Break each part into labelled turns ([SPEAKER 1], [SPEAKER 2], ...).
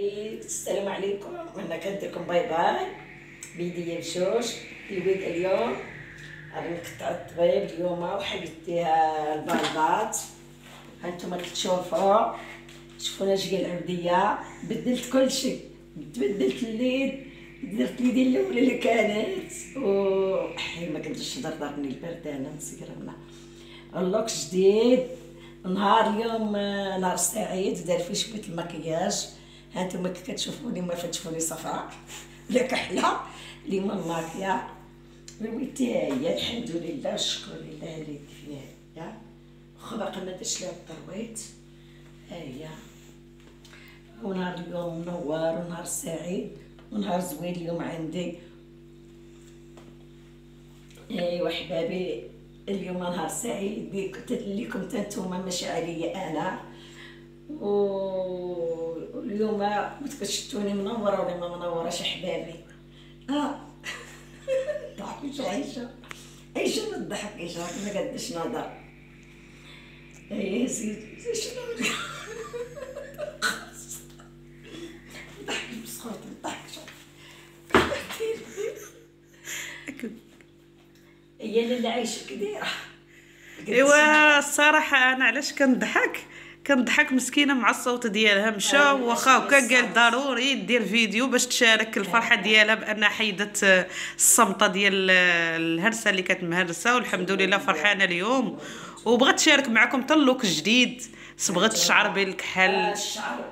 [SPEAKER 1] احبابي السلام عليكم. وانا كندير لكم باي باي بيديا بشوش الويكا اليوم. راني نقطع الطبيب اليوم وحيدتيها البلبات. هانتوما كتشوفوا شوفونا جي العبديه. بدلت كل شيء، بدلت الليد، درت لي ديال الاولى اللي كانت ما قدرتش ضربني البرد. انا مسكرنا اللوك جديد. نهار اليوم نهار سعيد، دار فيه شويه المكياج. هانتوما كتشوفوني ما فتشوفوني صفراء لا كحله اليوم الماكيا ويتي هي الحمد لله والشكر لله اللي فيها يا واخا باقي ما درتش لها الترويط. ها هي ونهار اليوم منور ونهار سعيد ونهار زوين اليوم عندي. ايوا حبابي اليوم نهار سعيد ليكم نتوما ماشي عليا انا. واليوم كتشتوني منوره ولا ما منوراش احبابي. ضحكوش عايشه من الضحك عايشه ما قدش نهضر. اي سيدي شنو ضحك مسخوط ضحك هي اللي عايشه كديره.
[SPEAKER 2] ايوا الصراحه انا علاش كنضحك مسكينه مع الصوت ديالها مشى واخا هكا قال ضروري دير فيديو باش تشارك الفرحه ديالها بان حيدت الصمته ديال الهرسه اللي كانت مهرسه. والحمد لله فرحانه اليوم وبغات تشارك معكم حتى اللوك جديد. صبغت الشعر بين الكحل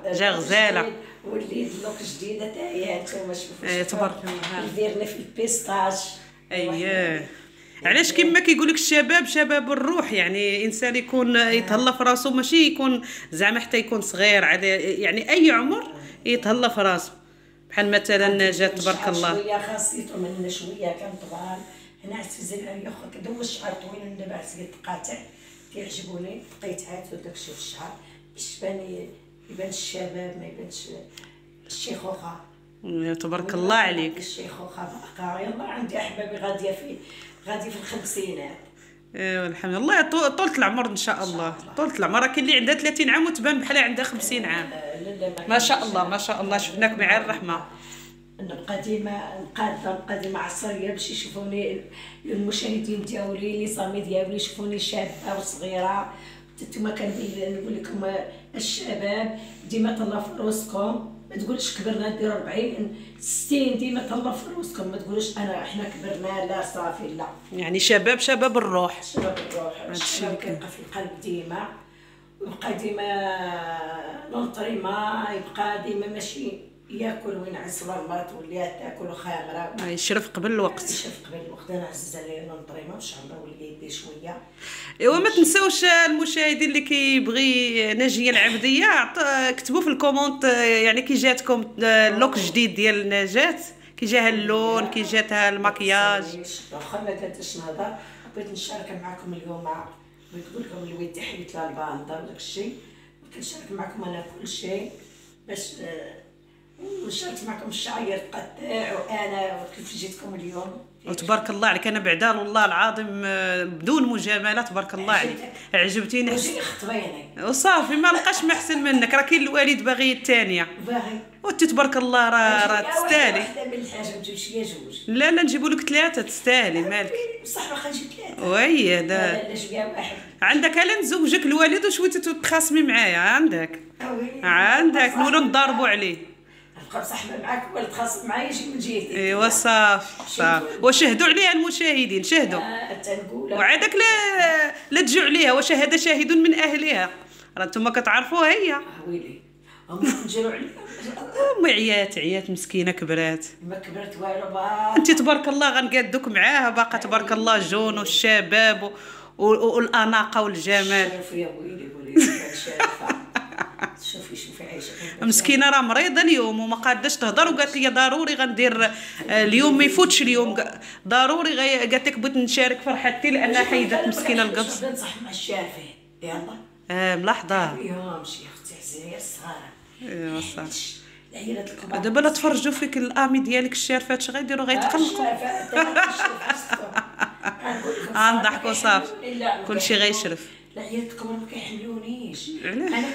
[SPEAKER 2] جا غزاله
[SPEAKER 1] وليد اللوك جديده حتى هي نتوما شوفوا
[SPEAKER 2] تبارك الله.
[SPEAKER 1] ديرنا في البيستاج.
[SPEAKER 2] اييه علاش كما كيقولك الشباب شباب الروح، يعني انسان يكون يتهلا في راسو ماشي يكون زعما حتى يكون صغير على يعني اي عمر يتهلا في راسو. بحال مثلا نجاة تبارك الله
[SPEAKER 1] شويه خاصيته من شويه كان طبعا هنا عرفت في زين عليا خوك دوز الشعر طويل من دابا عرفت قاطع كيعجبوني لقيتها وداك شوف الشعر باش يبان الشباب ما يبانش الشيخوخه.
[SPEAKER 2] تبارك الله عليك.
[SPEAKER 1] الشيخوخه باقا يلا عندي احبابي غادي في الخمسينات.
[SPEAKER 2] ايوا الحمد لله طولة العمر ان شاء الله. طولة العمر كاين اللي عندها 30 عام وتبان بحال عندها 50 عام. ما شاء الله ما شاء الله. شفناك مع الرحمه.
[SPEAKER 1] نبقى ديما عصريه باش يشوفوني المشاهدين ديالي لي صامي ديالي يشوفوني شابه وصغيره. نتوما كنقول لكم الشباب ديما تهلاو في راسكم، ما تقولش كبرنا ندير 40 60 ديما تهلاو في راسكم، ما تقولوش احنا كبرنا لا صافي لا.
[SPEAKER 2] يعني شباب الروح.
[SPEAKER 1] شباب الروح الشباب كيبقى في القلب ديما ويبقى ديما نونطريما، يبقى ديما ماشي ياكل وينعس ولا المرات تولي تاكل خامره.
[SPEAKER 2] يشرف قبل الوقت.
[SPEAKER 1] يشرف قبل الوقت. انا عزيزه عليا نونطريما ان شاء الله ولي يدي شويه.
[SPEAKER 2] ايوا ما تنساوش المشاهدين اللي كيبغي ناجيه العبديه كتبوا في الكومونت يعني كي جاتكم اللوك جديد ديال نجاة، كي جاها اللون كي جاتها المكياج.
[SPEAKER 1] واخا ما كنتش نهضر بغيت نشارك معكم اليوم. بغيت نقول لكم الويد حيت لها الباندا وداك الشيء كنشارك معكم انا كل شيء باش وشاركت معكم الشعير تقطع وانا كيف جيتكم اليوم.
[SPEAKER 2] وتبارك الله عليك. انا بعدا والله العظيم بدون مجامله تبارك الله عليك عجبتيني.
[SPEAKER 1] وجيني خطبيني
[SPEAKER 2] وصافي ما لقاش ما احسن منك. راه كاين الوالد باغي الثانيه
[SPEAKER 1] باغي
[SPEAKER 2] وانت تبارك الله راه تستاهلي.
[SPEAKER 1] واحده من الحاجه ما تجيبش ليا جوج.
[SPEAKER 2] لا نجيبوا لك ثلاثه تستاهلي مالك.
[SPEAKER 1] بصح واخا نجيب ثلاثه
[SPEAKER 2] وي هذا
[SPEAKER 1] لا جبيها واحد.
[SPEAKER 2] عندك الا نزوجك الوالد وشويه تتخاصمي معايا. عندك نولو نضربوا عليه.
[SPEAKER 1] نبقى بصاحبه معاك ولا تخاصم معايا يجي من جهتي.
[SPEAKER 2] ايوا صافي وشهدوا عليها المشاهدين شهدوا.
[SPEAKER 1] تنقولها
[SPEAKER 2] وعادك لا تجوا عليها وشهد شاهد من اهلها. راه نتوما كتعرفوها هي.
[SPEAKER 1] ويلي هما نجروا عليها.
[SPEAKER 2] امي عيات مسكينه كبرات.
[SPEAKER 1] ما كبرت والو
[SPEAKER 2] انت تبارك الله غنقادوك معاها باقا تبارك الله جون والشباب والاناقه والجمال.
[SPEAKER 1] شوفي يا ويلي شافه. شوفي عايشه
[SPEAKER 2] مسكينه راه مريضه اليوم وما قاداش تهضر وقالت لي ضروري غندير اليوم ما يفوتش اليوم ضروري قالت لك بغيت نشارك فرحتي لانها حيدت مسكينه القبص.
[SPEAKER 1] نصح مع الشافي يلا
[SPEAKER 2] ملاحظه.
[SPEAKER 1] يوم شي اختي عزيزه الصغار.
[SPEAKER 2] ايوا صافي.
[SPEAKER 1] العيالات الكبار
[SPEAKER 2] دابا لا تفرجوا فيك الامي ديالك الشارفات اش غيديروا غيتقلقوا.
[SPEAKER 1] نضحكوا
[SPEAKER 2] صافي كلشي غيشرف.
[SPEAKER 1] العيالات الكبار ما كيحملونيش.
[SPEAKER 2] علاش؟
[SPEAKER 1] انا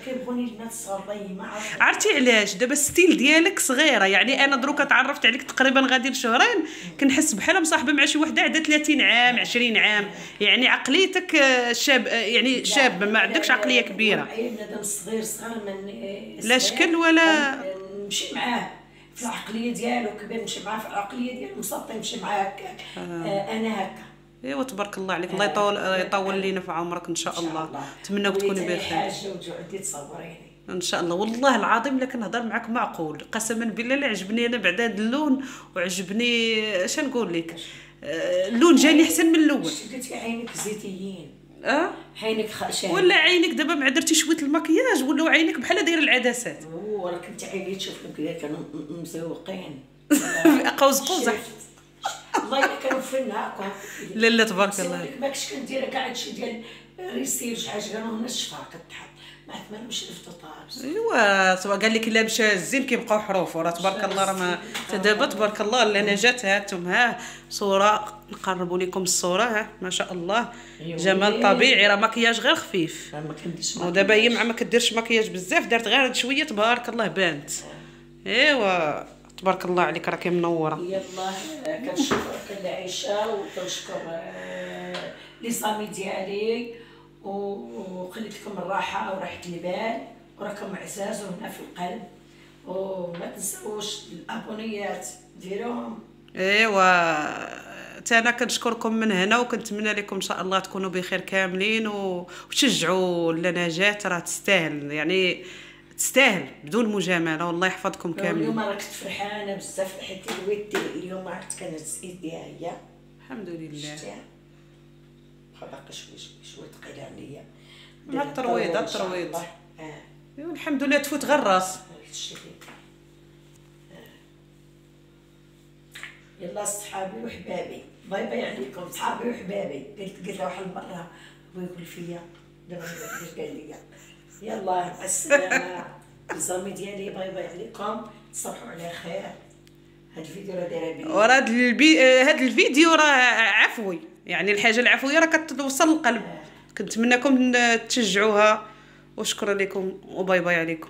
[SPEAKER 1] كيبغوني البنات الصغار ما عرفت.
[SPEAKER 2] عرفتي علاش؟ دابا الستيل ديالك صغيره، يعني انا دروكا تعرفت عليك تقريبا غادي لشهرين كنحس بحال مصاحبه مع شي وحده عندها 30 عام 20 عام، يعني عقليتك شاب، يعني شاب ما عندكش عقليه كبيره.
[SPEAKER 1] اي بنادم صغير من
[SPEAKER 2] لا شكل ولا
[SPEAKER 1] نمشي معاه في العقليه ديالو، كبير نمشي معاه في العقليه ديالو، مسطي نمشي معاه هكاك. انا هكا.
[SPEAKER 2] ايوا تبارك الله عليك، الله يطول لينا في عمرك ان شاء الله. نتمناوك تكوني بخير
[SPEAKER 1] حاجه وتعودي تصوريني
[SPEAKER 2] ان شاء الله. والله العظيم الا كنهضر معاك معقول، قسما بالله لا عجبني انا بعد هذا اللون، وعجبني اش نقول لك، اللون جاني احسن من الاول.
[SPEAKER 1] قلتي عينك زيتيين.
[SPEAKER 2] عينك
[SPEAKER 1] خاشعه
[SPEAKER 2] ولا عينك دابا مع درتي شويه المكياج ولاو عينك بحال دايره العدسات.
[SPEAKER 1] راه كنت عيني تشوف كذا كانوا مزوقين
[SPEAKER 2] قوز قوزه.
[SPEAKER 1] والله الا كانوا فينا.
[SPEAKER 2] لا لا تبارك الله.
[SPEAKER 1] ماكش كندير كاع هادشي ديال ريسير شي حاجه كانوا هنا الشفار كتحط ما تمالوش لفتو طارس.
[SPEAKER 2] ايوا سواء قال لك الا مشى الزين كيبقاو حروف، وراه تبارك الله راه ما دابا تبارك الله لا جات هاتم صوره نقربوا لكم الصوره ما شاء الله جمال طبيعي، راه مكياج غير خفيف.
[SPEAKER 1] ما كنديرش
[SPEAKER 2] ودابا هي مع ما كديرش مكياج بزاف دارت غير شويه تبارك الله بانت. ايوا تبارك الله عليك راكي منوره.
[SPEAKER 1] يلا كنشكر العيشه وكنشكر لي زامي ديالي وخليت لكم الراحه وراحه البال وراكم عزاز وهنا في القلب، وما تنساوش الابونيات ديروهم.
[SPEAKER 2] ايوا انا كنشكركم من هنا، وكنتمنى لكم ان شاء الله تكونوا بخير كاملين وتشجعوا لنجاة، راه تستاهل، يعني تستاهل بدون مجامله، والله يحفظكم كاملين.
[SPEAKER 1] اليوم راه كنت فرحانه بزاف حيت الويت اليوم عرفت كانت ايديها هي
[SPEAKER 2] الحمد لله.
[SPEAKER 1] باقي شويه ثقيله عليا
[SPEAKER 2] مع الترويض ايوا الحمد لله تفوت غير الراس.
[SPEAKER 1] يلا صحابي وحبابي باي باي عليكم صحابي وحبابي. قلت واحد المره ويقول فيا دابا قال لي يلا مع السلامه الزامي ديالي باي باي عليكم تصبحوا على خير. هاد الفيديو راه دايره بيه
[SPEAKER 2] وراه هاد الفيديو راه عفوي، يعني الحاجه العفويه راه كتوصل للقلب. كنتمنىكم تشجعوها وشكرا لكم وباي باي عليكم.